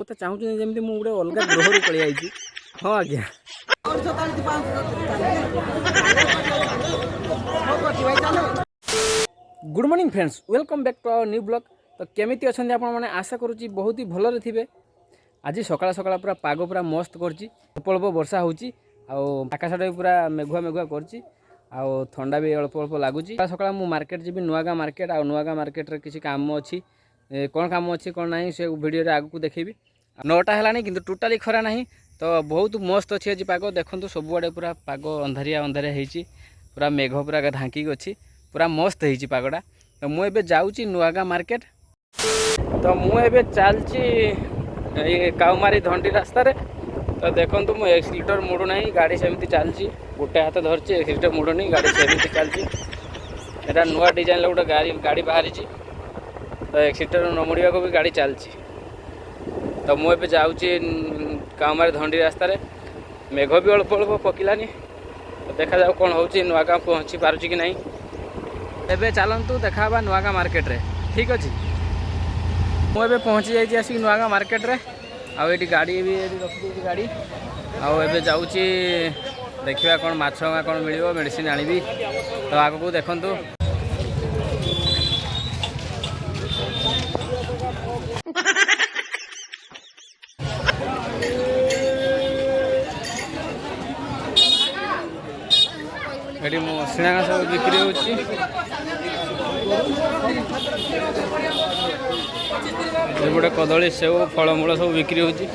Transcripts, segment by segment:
मत चाहूँ जमी मुझे अलग ग्रह पलि आई। हाँ आज्ञा good morning friends, welcome back to our new blog. तो केमिति अच्छा आपण आशा करुँची बहुत ही भलरे थे। आज सकाळ सकाळ पूरा पाग पूरा मस्त करछि, अल्प अल्प वर्षा होछि, आकाशटा भी पूरा मेघुआ मेघुआ करछि, ठंडा भी अल्प अल्प लगुच। सकाळ मु मार्केट जी नुआगाँ मार्केट नुआगाँ मार्केट रे किसी काम अच्छी, कौन काम अच्छी कौन ना से वीडियो आगू देखेबी। 9टा है कि टोटाली खरा ना, तो बहुत मस्त अच्छी आज पाग। देखो सबुआड़े पूरा पाग अंधारिया अंधारिया होती, पूरा मेघ पूरा ढांकी अच्छी, पूरा मस्त होती पागटा। तो मुझे जाऊँगी नुआगाँ मार्केट। तो मुझे चलती काउमारी धंडी रास्तार। तो देखो मु एक्सीलेटर मोड़ूना, गाड़ी सेमती चलती, गोटे हाथ धरची, एक्सीलेटर मोड़ूनी, गाड़ी सेमती चलती। यहाँ नुआ डिजाइन गोटे गाड़ी बाहरी, तो एक्सीलेटर न मोड़ा को भी गाड़ी चलती। तो मुझे जाऊँगी काउमारी धंडी रास्तार। मेघ भी अल्प अल्प पकिलानी, तो देखा जाऊ कौन हो नुआगाँ पहुँची पार्ची कि नहीं। एबे चलतु देखा नुआगाँ मार्केट रे, ठीक अच्छे। मुझे पहुँची जाइए आसिक नुआगाँ मार्केट रे। आउे गाड़ी भी रखी गाड़ी आबे जाऊँगी देखा कौन माछ कौन मिल मेडिसिन आनी। तो आग को देखु ये मसिणा सब बिक्री होची। गोटे कदली सेव फलमूल सब बिक्री होची।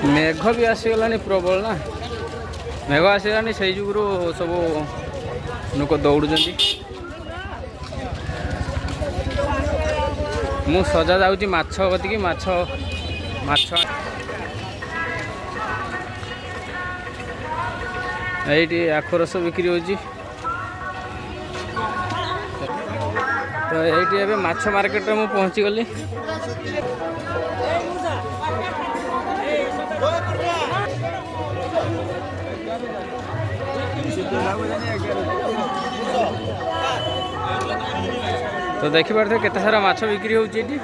मेघ भी आसीगला प्रबल ना, मेघ आसीगला से जुगुरु सब लोक दौड़ुंट। मु सजा जाऊँगी माछ कतिकी, माछ ये आखरस बिक्री होची। तो ये एबे माछ मार्केट में पहुँची गली। तो देखी पारे केते सारा माछ बिक्री होची एटी।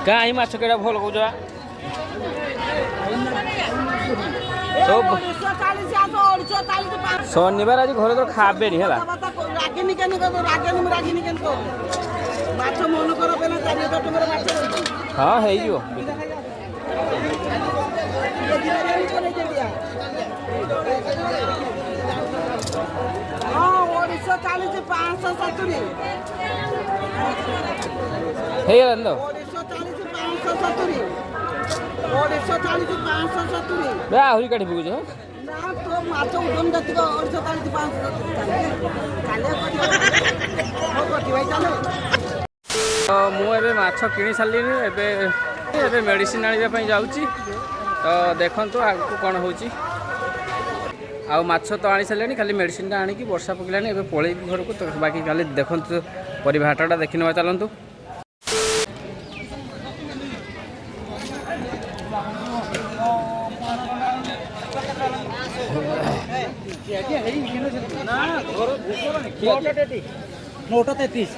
कहीं माछ केड़ा भल कौच शनिवार आज घर तो खाबे है। हाँ है आहरी काटी पकड़ मुझे माछ कि सारे एबे मेडिसिन आने जाऊँगी। तो देखु आगे कौन हो माछ तो आनी सारे, खाली मेडिसिन आनिकी वर्षा पकड़ानी एबे पलैबी घर को। तो बाकी खाली देखु परिवा हाटटा देखी ना चलतु। नोटा 33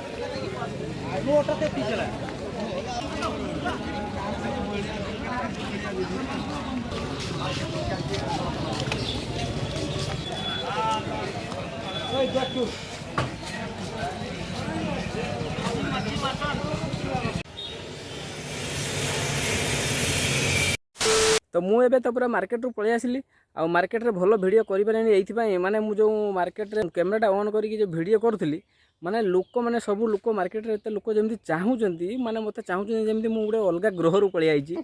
तो मुझे तो पूरा मार्केट रू पलि आसिली। आ मार्केट रे भल वीडियो करि पारेनी, एइथिपाई माने मु जो मार्केट रे कैमराटा ऑन करके जो वीडियो करूली, माने लोक माने सब लोक मार्केट रे एते लोक जमती चाहूचंती, माने मते चाहूचंती जमती मु गुडे अलगा ग्रह रू पलि आइची।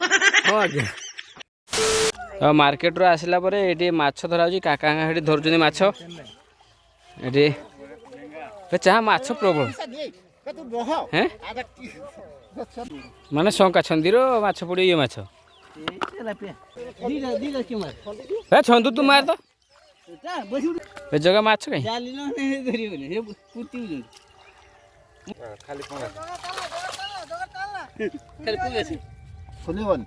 हां आज्ञा मार्केट रू आसिला परे एटी माछ धरा होची, काका हेडी धरचुनी माछ एटी पे चाह माछ प्रबल हैं माने शंका छंदीर माछ पड़ी ये माछ छंदू तू मार तो ଜଗା ମାଛ କାଇଁ ଖୋଲିବନି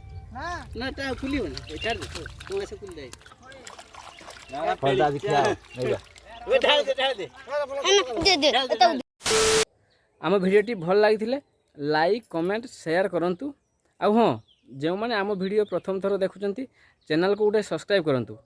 आम भिडियोटी भल लगी लाइक कमेंट शेयर करंतु। आ हाँ जो मैंने आम भिडियो प्रथम थर देखुं चैनल को गोटे सब्सक्राइब करंतु।